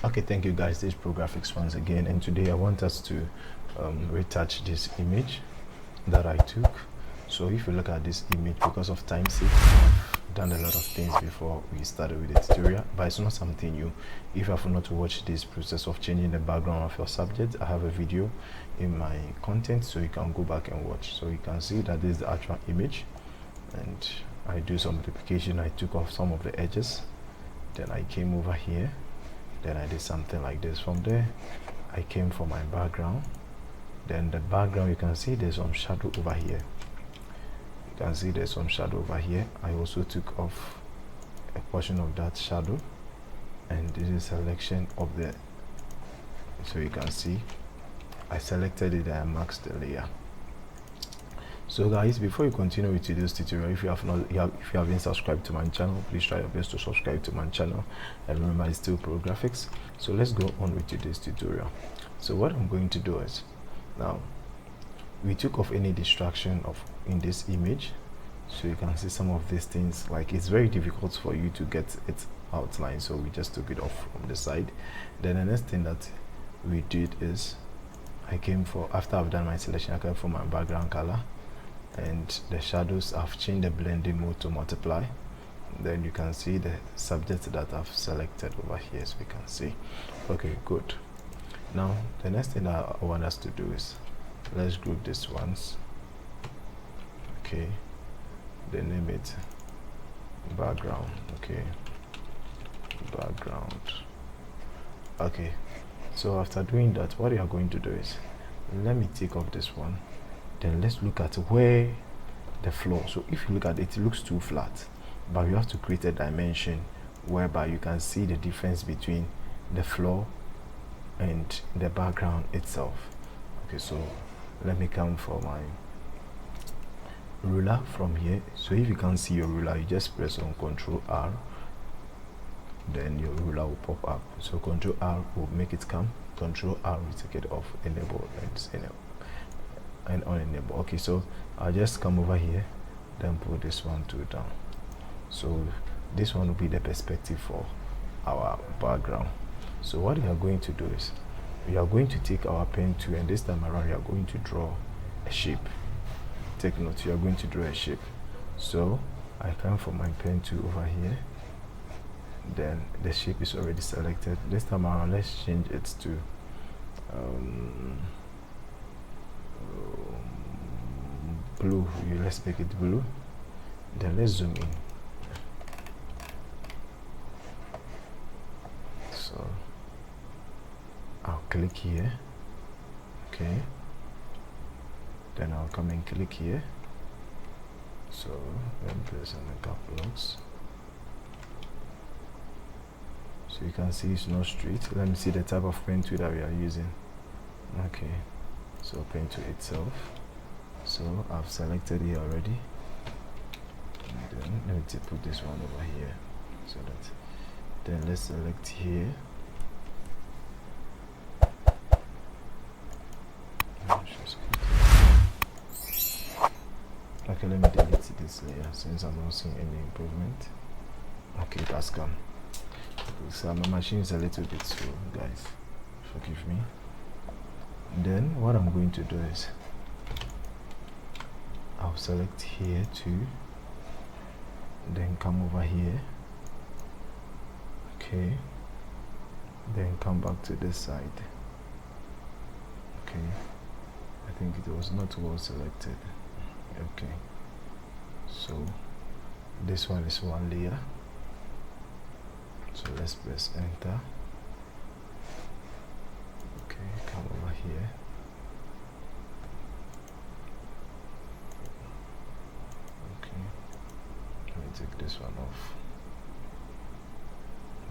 Okay, thank you guys. This is Pro Graphics once again, and today I want us to retouch this image that I took. So if you look at this image, because of time sake, I've done a lot of things before we started with the tutorial, but it's not something new. If you have not watched this process of changing the background of your subject, I have a video in my content, so you can go back and watch. So you can see that this is the actual image, and I do some multiplication. I took off some of the edges, then I came over here, then I did something like this. From there I came for my background, then the background, you can see there's some shadow over here. You can see there's some shadow over here. I also took off a portion of that shadow, and this is selection of the, so you can see I selected it and I masked the layer. So guys, before you continue with today's tutorial, if you haven't subscribed to my channel, please try your best to subscribe to my channel, and remember it's still Pro Graphics. So let's go on with today's tutorial. So what I'm going to do is, now we took off any distraction in this image, so you can see some of these things, like it's very difficult for you to get it outline, so we just took it off from the side. Then the next thing that we did is, I came for, after I've done my selection, I came for my background color, and the shadows, I've changed the blending mode to multiply. Then you can see the subject that I've selected over here, so we can see. Okay, good. Now the next thing that I want us to do is, let's group these ones. Okay, then name it background. Okay, background. Okay, so after doing that, what you are going to do is, let me take off this one. Then let's look at where the floor, so if you look at it, it looks too flat, but you have to create a dimension whereby you can see the difference between the floor and the background itself. Okay, so let me come for my ruler from here. So if you can't see your ruler, you just press on Ctrl R, then your ruler will pop up. So Ctrl R will make it come, Ctrl R will take it off, enable and unenable. Okay, so I'll just come over here, then put this one to down. So this one will be the perspective for our background. So what we are going to do is, we are going to take our pen tool, and this time around we are going to draw a shape. Take note, you are going to draw a shape. So I come for my pen tool over here, then the shape is already selected. This time around, let's change it to blue. Let's make it blue. Then let's zoom in. So I'll click here. Okay, then I'll come and click here. So let me place on the cap locks, so you can see it's not straight. Let me see the type of pen tool that we are using. Okay, so pen tool itself, so I've selected it already, and then let me put this one over here, so that, then let's select here. Okay, let me delete this layer since I'm not seeing any improvement. Okay, that's come. So my machine is a little bit slow, guys, forgive me. Then what I'm going to do is, I'll select here too, then come over here. Okay, then come back to this side. Okay, I think it was not well selected. Okay, so this one is one layer, so let's press enter. Okay, come over here. Okay, let me take this one off.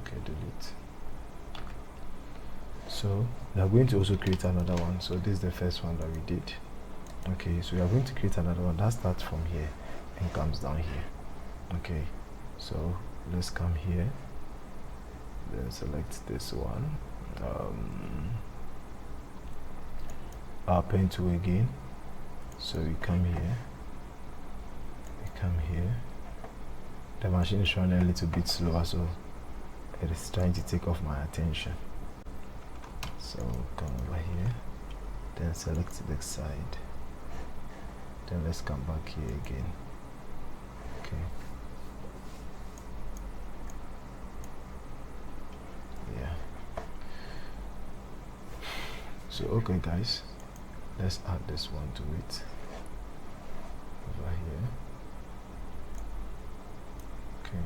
Okay, delete. So we are going to also create another one. So this is the first one that we did. Okay, so we are going to create another one that starts from here and comes down here. Okay, so let's come here, then select this one, our pen tool again. So we come here, the machine is running a little bit slower, so it is trying to take off my attention. So come over here, then select the side, then let's come back here again. Okay, yeah. So okay guys, let's add this one to it over here. Okay,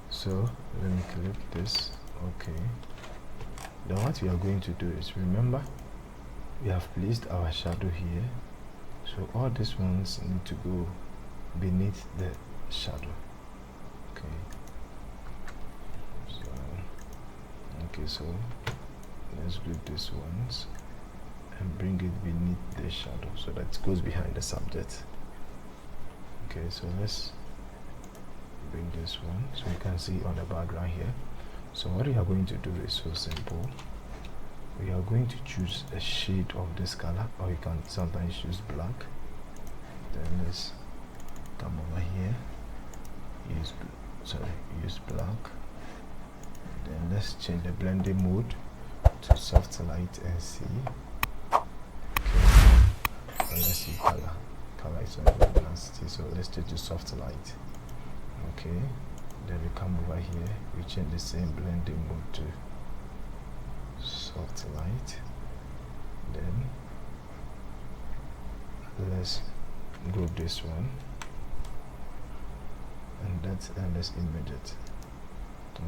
so let me click this. Okay, then what we are going to do is, remember we have placed our shadow here, so all these ones need to go beneath the shadow. Okay, so let's group these ones and bring it beneath the shadow so that it goes behind the subject. Okay, so let's bring this one so you can see on the background here. So what we are going to do is so simple. We are going to choose a shade of this color, or you can sometimes choose black. Then let's come over here, use black. Then let's change the blending mode to soft light and see. Okay, and let's see color. Color is on the nasty, so let's change to soft light. Okay, then we come over here, we change the same blending mode to soft light. Then let's group this one, and let's image it.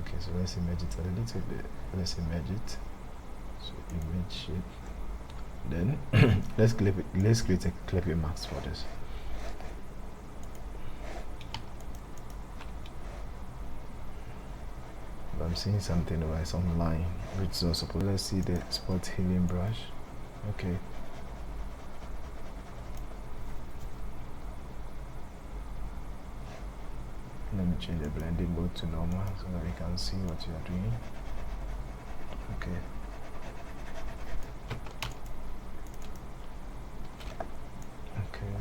Okay, so let's image it a little bit. Let's image it. So image shape. Then let's clip it. Let's create a clipping mask for this. But I'm seeing something over it's online, which is also supposed. Let's see the spot healing brush. Okay. Let me change the blending mode to normal so that we can see what you are doing. Okay. Okay.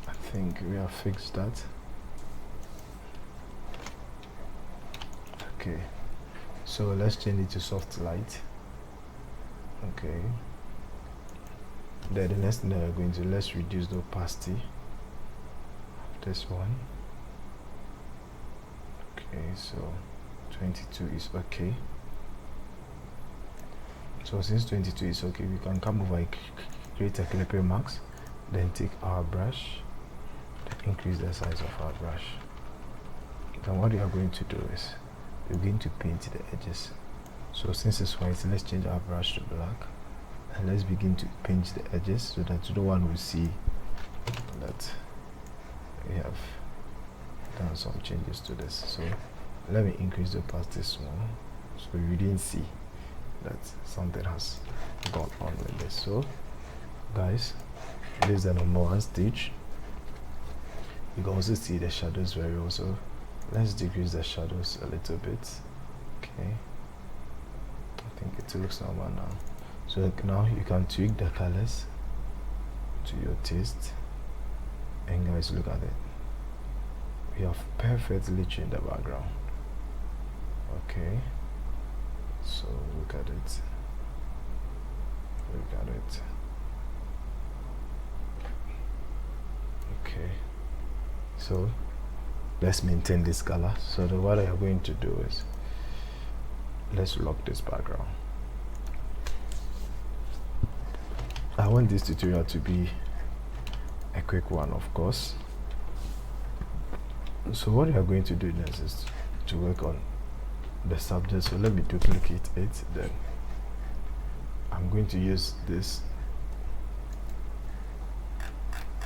I think we have fixed that. Okay. So let's change it to soft light. Okay. Then the next thing that we're going to, let's reduce the opacity of this one. Okay, so 22 is okay. So since 22 is okay, we can come over and create a clipping mask, then take our brush, increase the size of our brush. Then what we are going to do is we're going to paint the edges. So since it's white, let's change our brush to black and let's begin to paint the edges so that no one will see that we have done some changes to this. So let me increase the opacity small so you didn't see that something has gone on with this. So guys, this is the number one stage. You can also see the shadows very well, so let's decrease the shadows a little bit. Okay, I think it looks normal now. So now you can tweak the colors to your taste, and guys, look at it. We have perfectly changed the background. Okay, so look at it. Look at it. Okay, so let's maintain this color. So what I am going to do is let's lock this background. I want this tutorial to be a quick one, of course. So what we are going to do next is to work on the subject. So let me duplicate it, then I'm going to use this.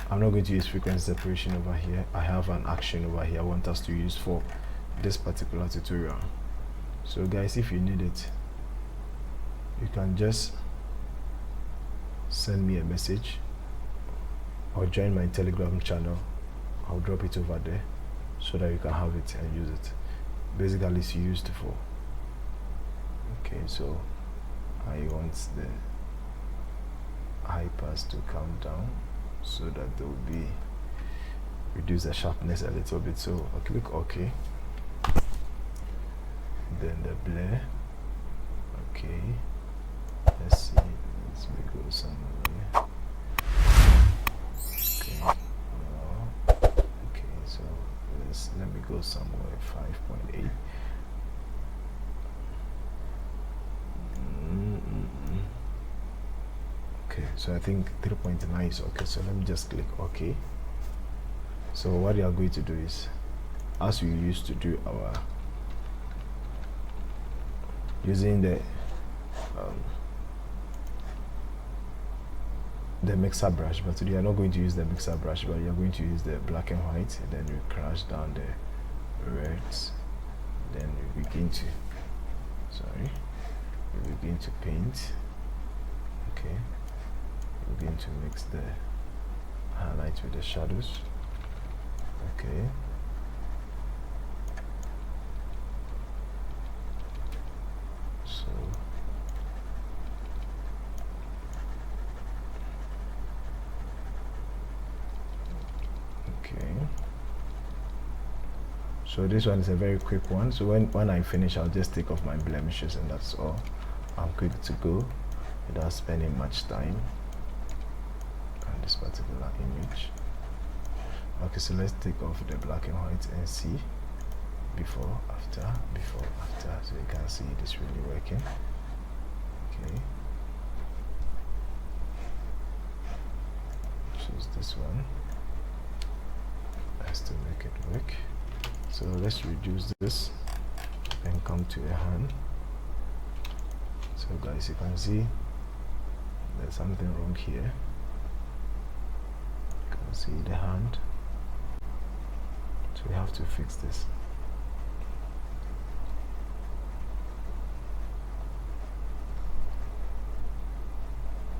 I'm not going to use frequency separation over here. I have an action over here I want us to use for this particular tutorial. So guys, if you need it, you can just send me a message or join my Telegram channel. I'll drop it over there so that you can have it and use it. Basically it's used for, okay, so I want the high pass to come down so that there will be reduce the sharpness a little bit. So I'll click OK. Then the blur. Okay. Let's see. Let's go somewhere. Okay. Okay. So let me go somewhere 5.8. Okay. So I think 3.9 is okay. So let me just click OK. So what you are going to do is, as we used to do our using the mixer brush, but today you are not going to use the mixer brush, but you are going to use the black and white, and then you crash down the reds, then you begin to paint. Okay, you begin to mix the highlights with the shadows. Okay. So okay. So this one is a very quick one. So when I finish, I'll just take off my blemishes and that's all. I'm quick to go without spending much time on this particular image. Okay, so let's take off the black and white and see before, after, so you can see it is really working. Okay. Choose this one. Has to make it work. So let's reduce this and come to a hand. So guys, you can see there's something wrong here. You can see the hand. So we have to fix this.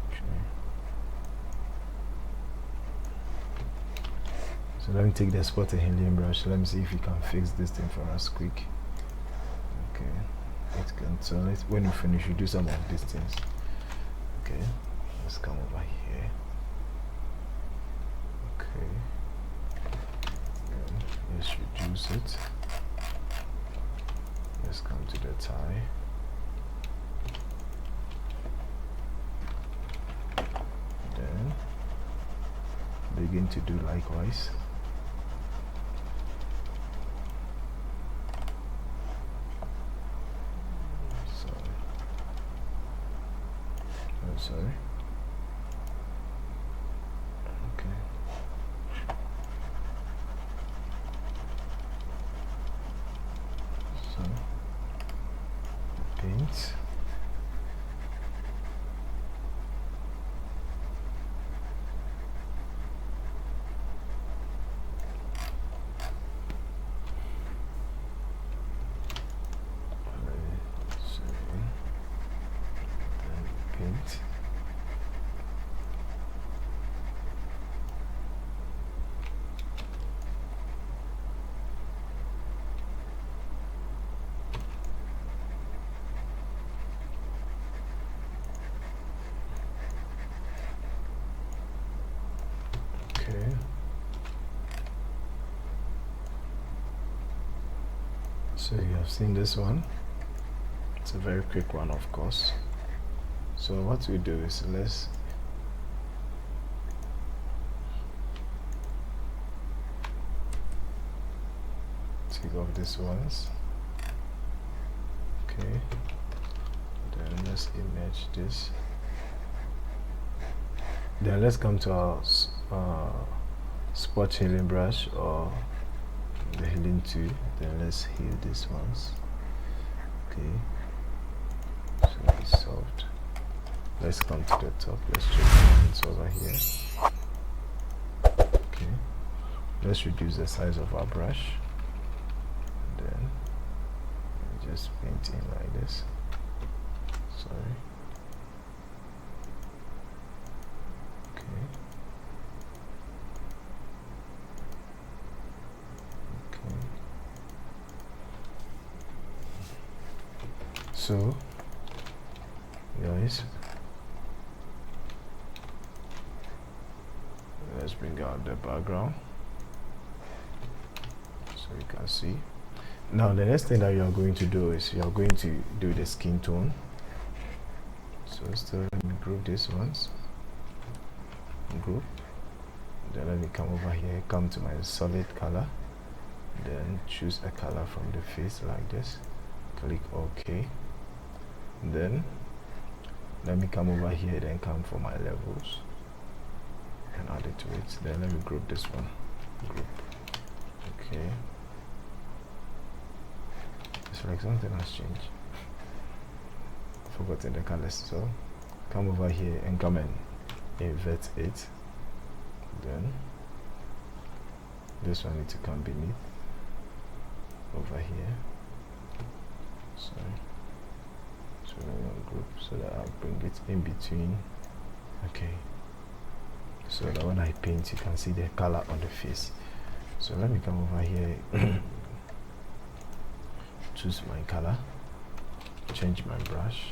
Okay. So let me take the spot and healing brush. Let me see if we can fix this thing for us quick. Okay. It can. So when we finish, we do some of these things. Okay. Let's come over here. Okay. Let's reduce it. Let's come to the tie. Then begin to do likewise. Sorry. Okay. So paint. Paint. Okay. So you have seen this one. It's a very quick one, of course. So what we do is let's take off these ones. Okay. Then let's image this. Then let's come to our spot healing brush or the healing tool. Then let's heal these ones. Okay. So it's solved. Let's come to the top. Let's check it's over here. Okay. Let's reduce the size of our brush. Then just paint in like this. Sorry. Okay. Okay. So guys, bring out the background so you can see. Now the next thing that you are going to do is you are going to do the skin tone. So still let me group these ones, group, then let me come over here, come to my solid color, then choose a color from the face like this, click OK, then let me come over here, then come for my levels and add it to it. Then let me group this one, group. Okay, it's like something has changed, forgotten the colors. So come over here and come and invert it, then this one needs to come beneath over here. Sorry, so group so that I'll bring it in between. Okay, so that when I paint you can see the color on the face. So let me come over here, choose my color, change my brush,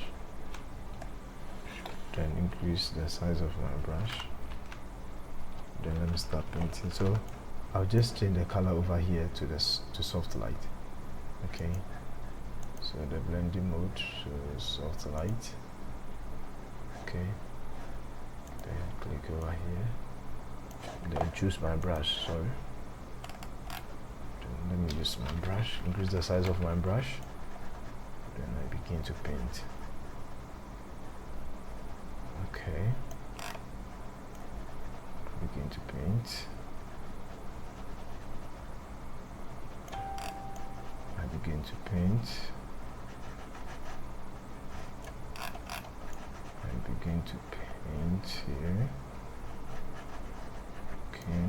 then increase the size of my brush, then let me start painting. So I'll just change the color over here to this to soft light. Okay, so the blending mode, so soft light. Okay, then click over here, then choose my brush. Sorry, then let me use my brush, increase the size of my brush, then I begin to paint. Okay, begin to paint. I begin to paint. I begin to paint here. Okay,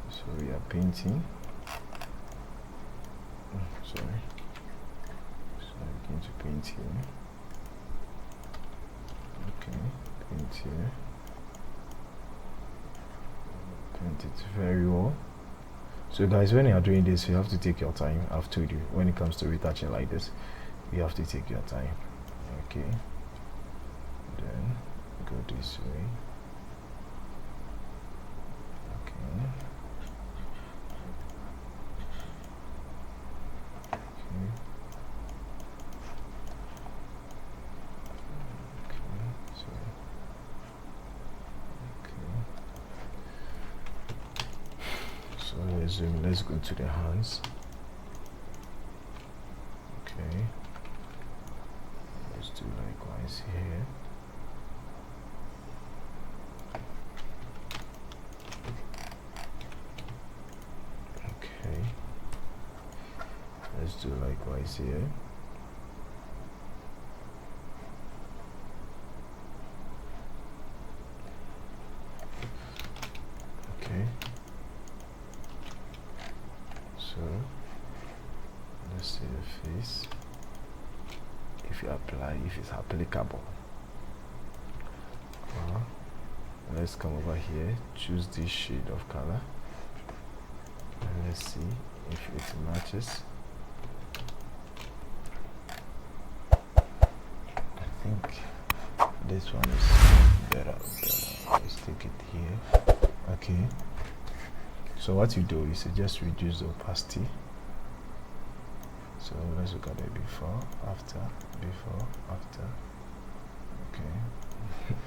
so we are painting. Sorry. So I begin to paint here. Okay, paint here. Paint it very well. So guys, when you are doing this, you have to take your time. I've told you, when it comes to retouching like this, you have to take your time. Okay, then go this way. Okay, let's go to the hands. Okay, let's do likewise here. Okay, let's do likewise here. Okay, so let's see the face, if you apply, if it's applicable. Let's come over here, choose this shade of color, and let's see if it matches. I think this one is better. Let's take it here. Okay, so what you do is you just reduce the opacity. So let's look at it before, after, before, after. Okay,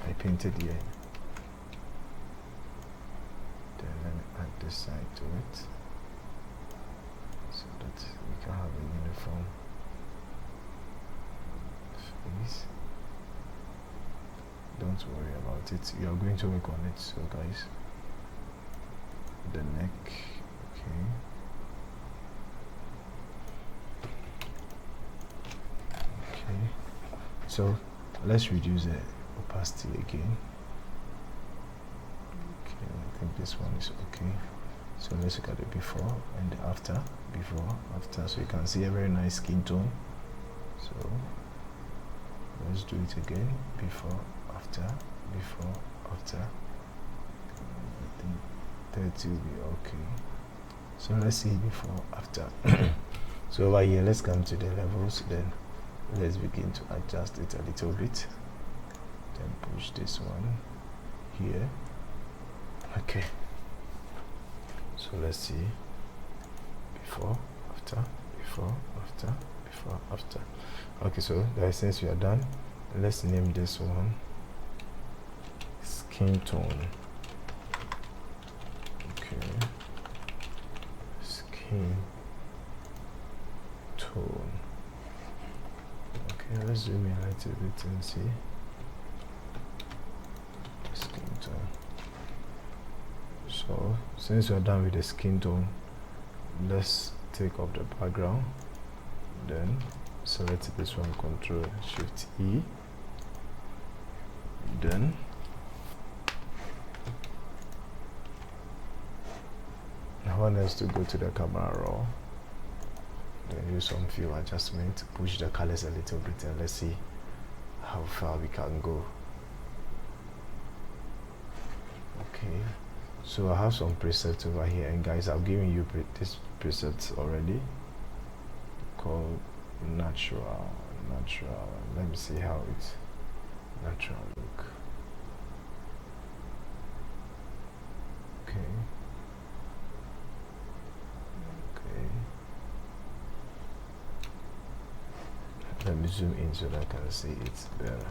I painted here. Then let me add this side to it so that we can have a uniform face. Don't worry about it, you are going to work on it. So guys, the neck, okay. Okay, so let's reduce the opacity again. Okay, I think this one is okay. So let's look at the before and the after. Before, after, so you can see a very nice skin tone. So let's do it again. Before, after, before, after. I think 30 will be okay. So let's see before, after. So over here, let's come to the levels. Then let's begin to adjust it a little bit. Then push this one here. Okay, so let's see before, after, before, after, before, after. Okay, so guys, since we are done, let's name this one skin tone. Okay, skin tone. Okay, let's zoom in a little bit and see skin tone. So since we're done with the skin tone, let's take off the background, then select this one, Control Shift E, then I want us to go to the camera raw, then use some few adjustment, push the colors a little bit, and let's see how far we can go. Okay, so I have some presets over here, and guys, I've given you this presets already called natural. Let me see how it's natural look. Okay, let me zoom in so that I can see it better.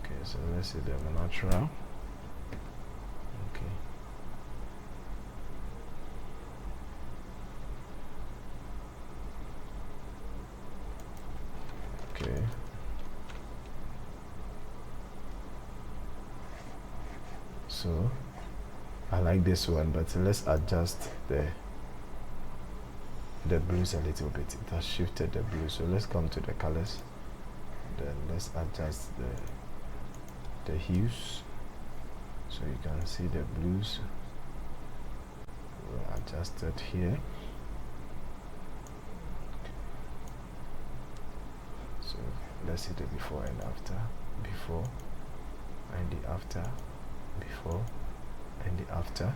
Okay, so let's see the natural. Okay, okay, so I like this one, but let's adjust the blues a little bit. It has shifted the blue, so let's come to the colors, then let's adjust the hues so you can see the blues were adjusted here. So let's see the before and after, before and the after, before and the after.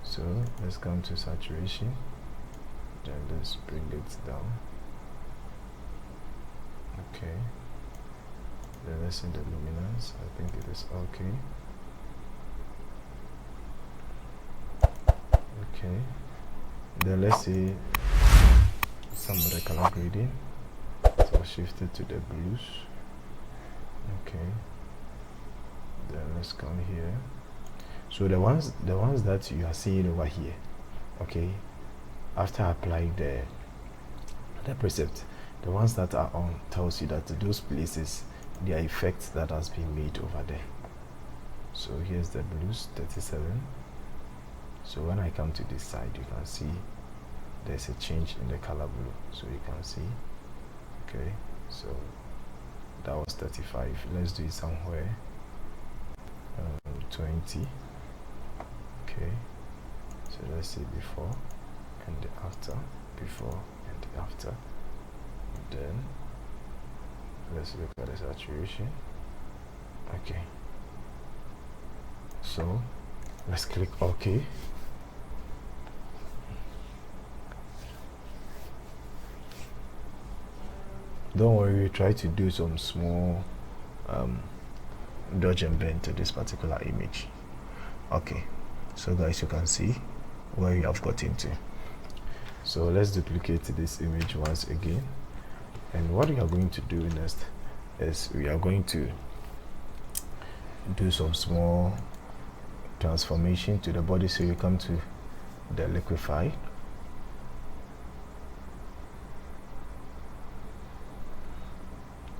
So let's come to saturation, then let's bring it down. Okay, then let's see the luminance. I think it is okay. Okay, then let's see some of the color grading. So shift it to the blues. Okay, then let's come here. So the ones that you are seeing over here, okay, after applying the precept, the ones that are on tells you that those places, there are effects that has been made over there. So here's the blues 37. So when I come to this side, you can see there's a change in the color blue, so you can see. Okay, so that was 35. Let's do it somewhere 20. Okay, so let's see before and the after, before and the after. Then let's look at the saturation. Okay, so let's click OK. Don't worry, we try to do some small dodge and bend to this particular image. Okay, so guys, you can see where we have got into. So let's duplicate this image once again, and what we are going to do next is we are going to do some small transformation to the body. So you come to the Liquify,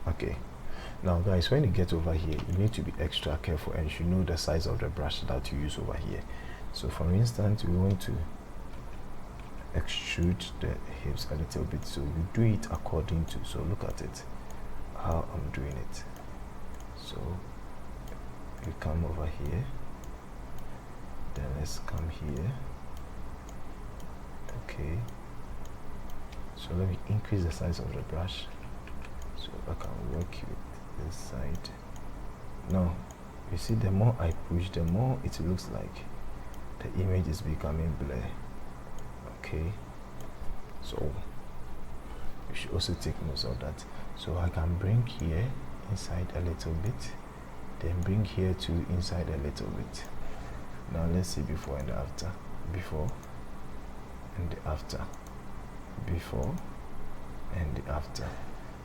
okay. Now guys, when you get over here, you need to be extra careful and you should know the size of the brush that you use over here. So for instance, we want to extrude the hips a little bit, so you do it according to, so look at it how I'm doing it. So you come over here, then let's come here. Okay, so let me increase the size of the brush so I can work with this side. Now you see, the more I push, the more it looks like the image is becoming blurry. Okay, so you should also take note of that. So I can bring here inside a little bit, then bring here to inside a little bit. Now let's see before and after. Before and the after. Before and the after.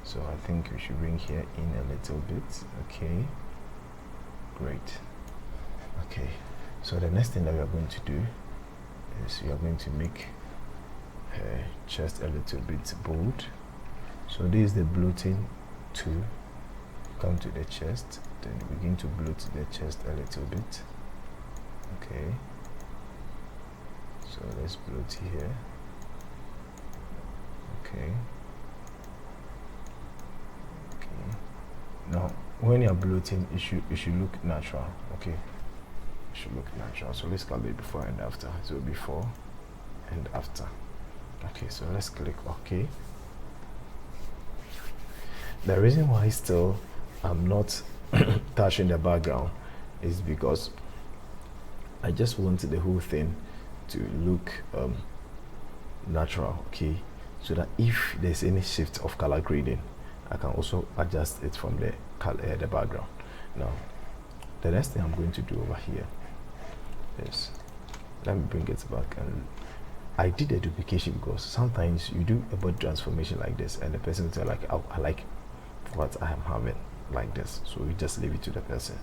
So I think we should bring here in a little bit. Okay, great. Okay, so the next thing that we are going to do is we are going to make her chest a little bit bold. So this is the bloating to come to the chest, then begin to bloat the chest a little bit. Okay, so let's bloat here. Okay. Now when you're bloating, it should look natural. Okay, it should look natural. So let's calculate before and after. So before and after. Okay, so let's click OK. The reason why still I'm not touching the background is because I just wanted the whole thing to look natural. Okay, so that if there's any shift of color grading, I can also adjust it from the color, the background. Now, the next thing I'm going to do over here is, let me bring it back, and I did a duplication because sometimes you do a body transformation like this and the person will tell like, oh, I like what I am having like this, so we just leave it to the person.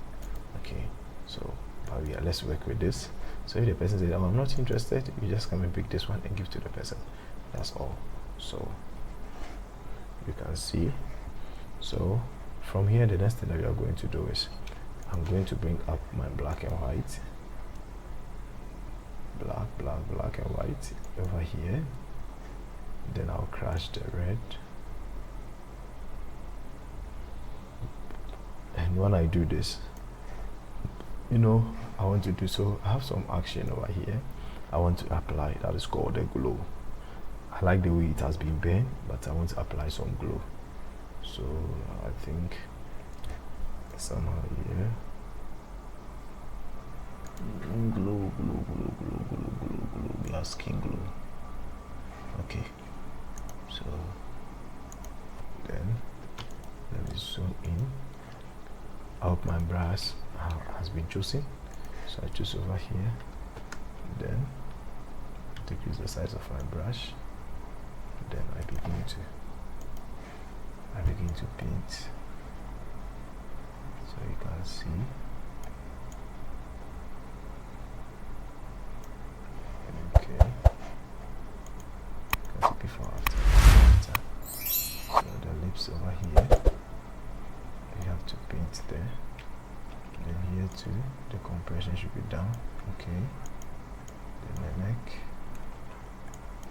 Okay, so but yeah, let's work with this. So if the person says, oh, I'm not interested, you just come and pick this one and give to the person. That's all. So you can see. So from here, the next thing that we are going to do is I'm going to bring up my black and white, black and white over here. Then I'll crash the red, and when I do this, you know, I want to do so I have some action over here. I want to apply, that is called the glow. I like the way it has been burned, but I want to apply some glow. So I think somehow here, glow, glass skin glow. Okay, so then let me zoom in. I hope my brush has been chosen, so I choose over here, then decrease the size of my brush, then I begin to paint, so you can see. Okay, you can see before, after. So the lips over here, you have to paint there. Then here too, the compression should be down. Okay, then the neck,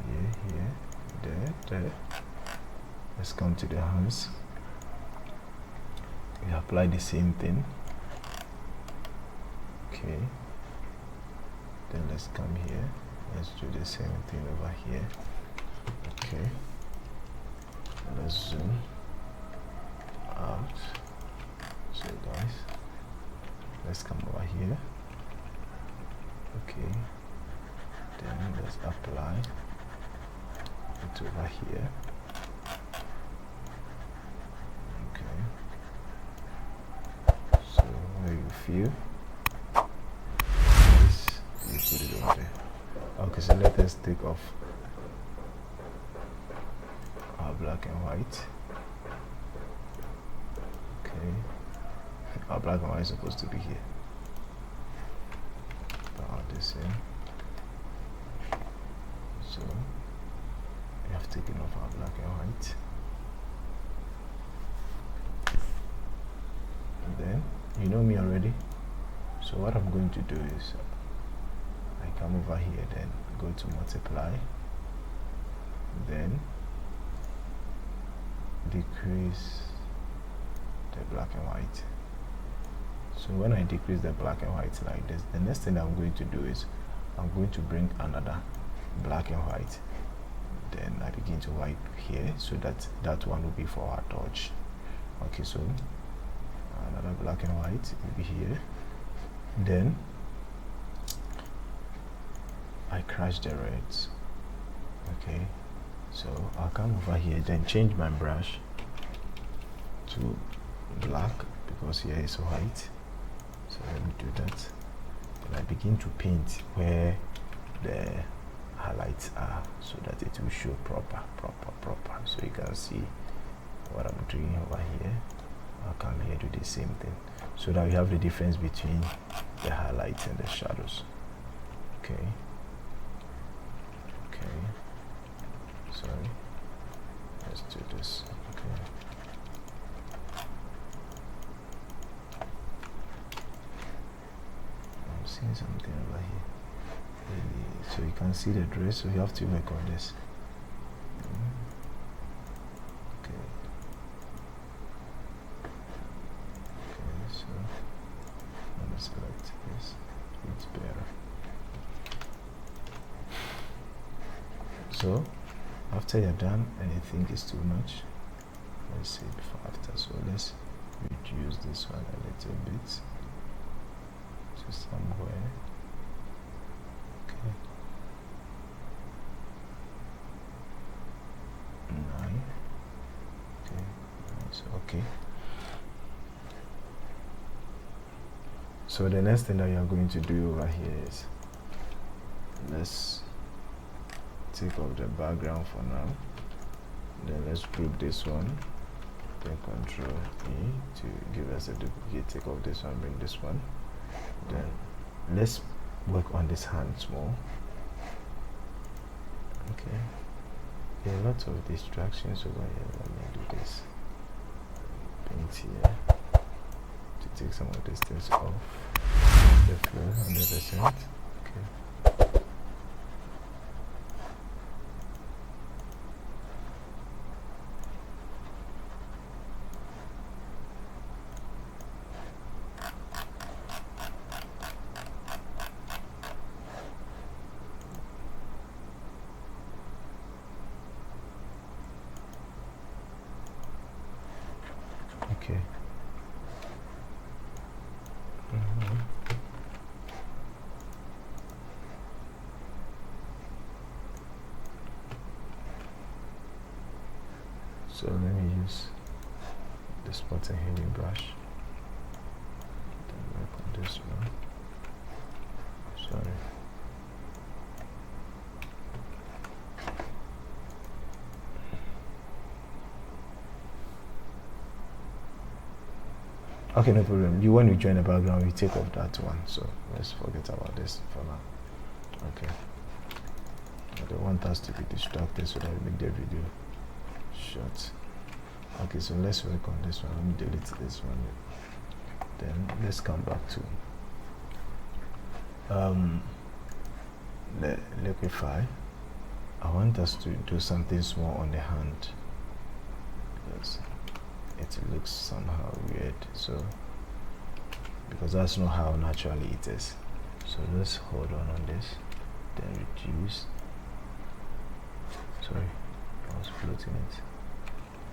here, there. Let's come to the hands. We apply the same thing. Okay, then let's come here. Let's do the same thing over here. Okay, let's zoom out. So guys, let's come over here. Okay, then let's apply it over here. Okay, so where you feel this, you put it over there. Okay, so let us take off our black and white. Okay, our black and white is supposed to be here. About this in. So we have taken off our black and white. And then you know me already. So what I'm going to do is I come over here, then go to multiply, then decrease the black and white. So when I decrease the black and white like this, the next thing I'm going to do is I'm going to bring another black and white. Then I begin to wipe here, so that one will be for our torch. Okay, so another black and white will be here. Then I crash the reds. Okay, so I'll come over here, then change my brush to black because here is white. begin to paint where the highlights are so that it will show proper. So you can see what I'm doing over here. I'll come here, do the same thing, so that we have the difference between the highlights and the shadows. Okay, sorry, let's do this. Okay, I'm seeing something over here. So you can see the dress, so you have to work on this. Okay, so let me select this. It's better. So after you're done and you think it's too much, let's see before after. So let's reduce this one a little bit to somewhere. Okay. 9. Okay. So okay. So the next thing that you are going to do over here is, let's take off the background for now. Then let's group this one. Then Control E to give us a duplicate. Take off this one, bring this one. Then let's work on this hands more. Okay. There are lots of distractions over here. Let me do this. Paint here to take some of these things off. The flow 100%. Okay. Okay. So let me use the spot and healing brush. Then work on this one. Sorry. Okay, no problem. You want to join the background, you take off that one. So let's forget about this for now. Okay. I don't want us to be distracted, so that we make the video short. Okay, so let's work on this one. Let me delete this one. Then let's come back to the Liquify. I want us to do something small on the hand. Yes. It looks somehow weird, so because that's not how naturally it is. So let's hold on this, then reduce. Sorry, I was floating it.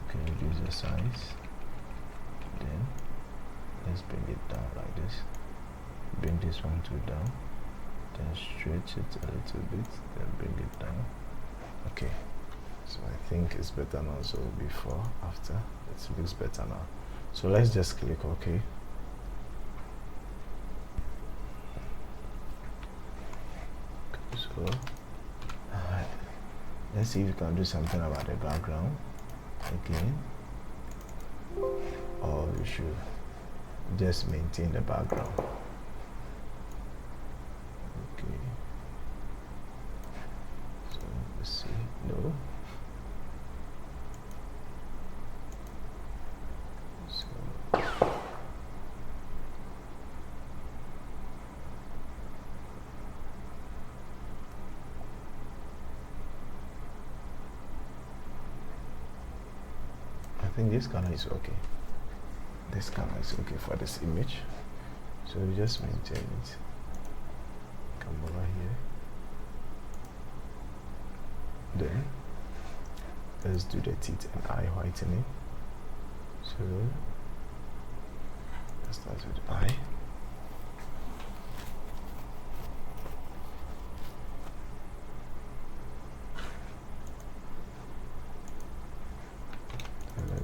Okay, reduce the size. Then let's bring it down like this. Bring this one to down. Then stretch it a little bit. Then bring it down. Okay. So I think it's better now. So before, after, it looks better now. So let's just click OK. So let's see if we can do something about the background again, or we should just maintain the background. Okay. So let's see. No. I think this color is okay. This color is okay for this image. So we just maintain it. Come over here. Then let's do the teeth and eye whitening. So let's start with the eye.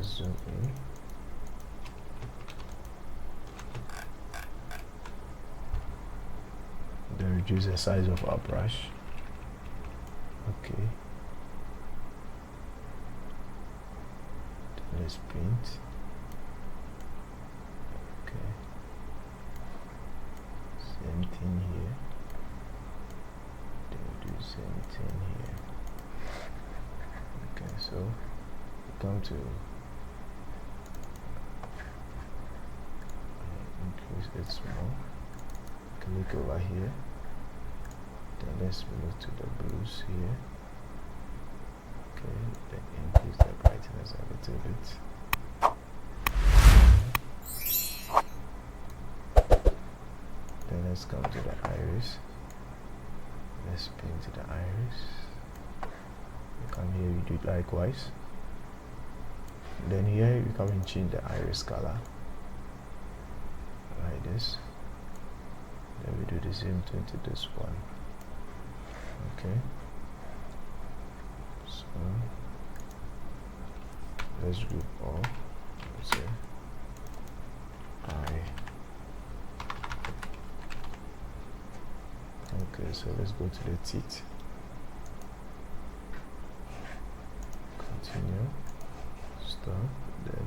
Zoom in. reduce the size of our brush. Okay, let's paint. Okay, same thing here. Then we do same thing here. Okay, so we come to increase it small. Click over here. Then let's move to the blues here. Okay, then increase the brightness a little bit. Then let's come to the iris. Let's paint the iris. You come here, you do it likewise. Then here you come and change the iris color like this. Then we do the same thing to this one. Okay, so let's group all. Let's say okay, so let's go to the teeth. Continue, stop, then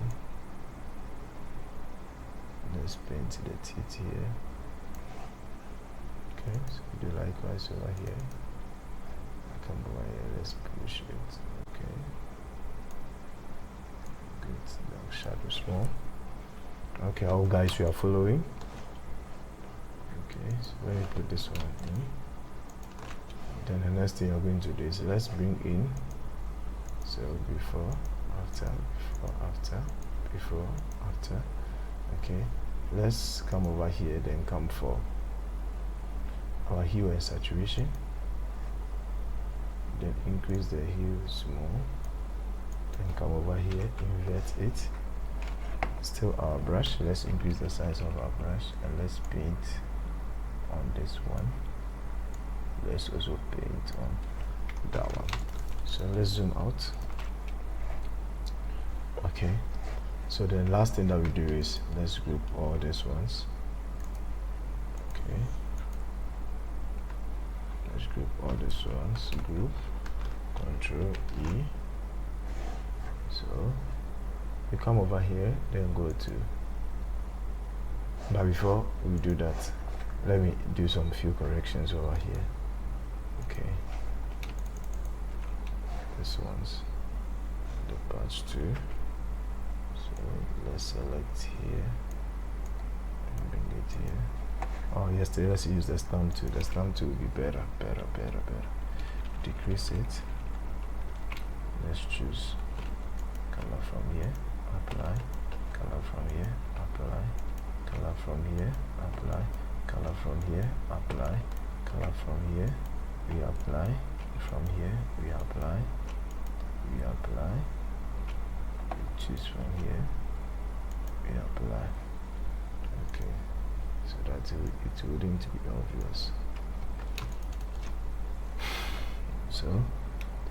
let's paint the teeth here. Okay, so we do likewise over here. Come over here, let's push it. Okay, good. Now shadow small. Okay, all guys, we are following. Okay, so when you put this one in, then the next thing you're going to do is let's bring in. So before, after, before, after, before, after. Okay, let's come over here, then come for our hue and saturation. Then increase the hue small. Then come over here, invert it. Still our brush. Let's increase the size of our brush and let's paint on this one. Let's also paint on that one. So let's zoom out. Okay, so the last thing that we do is let's group all these ones. Okay, let's group all these ones. Group, Control E. So we come over here, then go to, but before we do that, let me do some few corrections over here. Okay, this one's the patch 2, so let's select here and bring it here. Oh yes, let's use the stamp tool. The stamp tool will be better. Decrease it. Let's choose color from here, apply, color from here, apply, color from here, apply, color from here, apply, color from here, we apply, from here, we apply, we choose from here, we apply. Okay, so that it wouldn't be obvious. So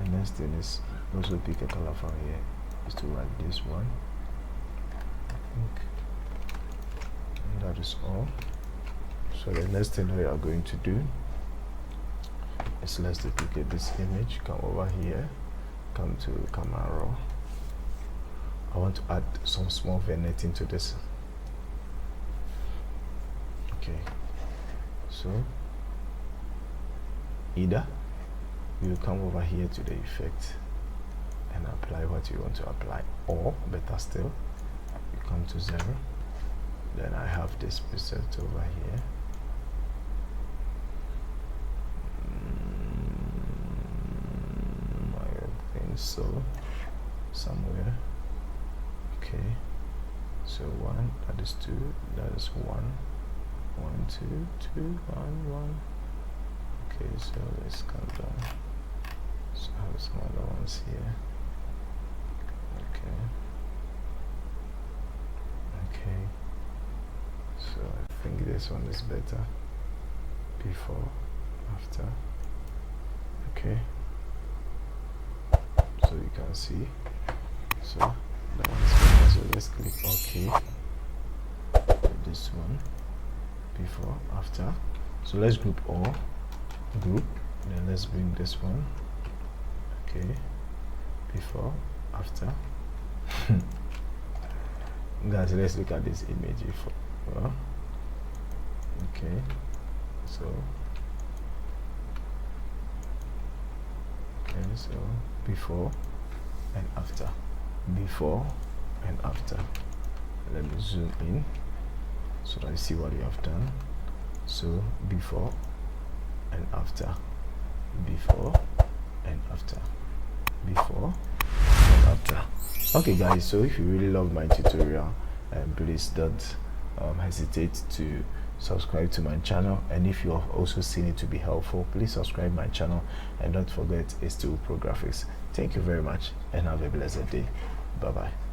the next thing is also pick a color from here, is to like this one, I think, and that is all. So the next thing we are going to do is let's duplicate this image, come over here, come to camera raw. I want to add some small vignetting to this. Okay, so either you come over here to the effect and apply what you want to apply, or better still, you come to 0. Then I have this preset over here. I think so, somewhere. Okay, so 1, that is 2, that is 1, 1, 2, 2, 1, 1. Okay, so let's come down. So I have some other ones here. Okay, so I think this one is better. Before, after. Okay, so you can see, so that one is better. So let's click OK. This one, before, after. So let's group all. group. Then let's bring this one. Okay, before, after. Guys, let's look at this image before. Well, okay, so before and after, before and after. Let me zoom in so that you see what you have done. So before and after, before and after, before and after. Okay guys, so if you really love my tutorial, please don't hesitate to subscribe to my channel, and if you have also seen it to be helpful, please subscribe my channel, and don't forget it's still Pro Graphics. Thank you very much and have a blessed day. Bye bye.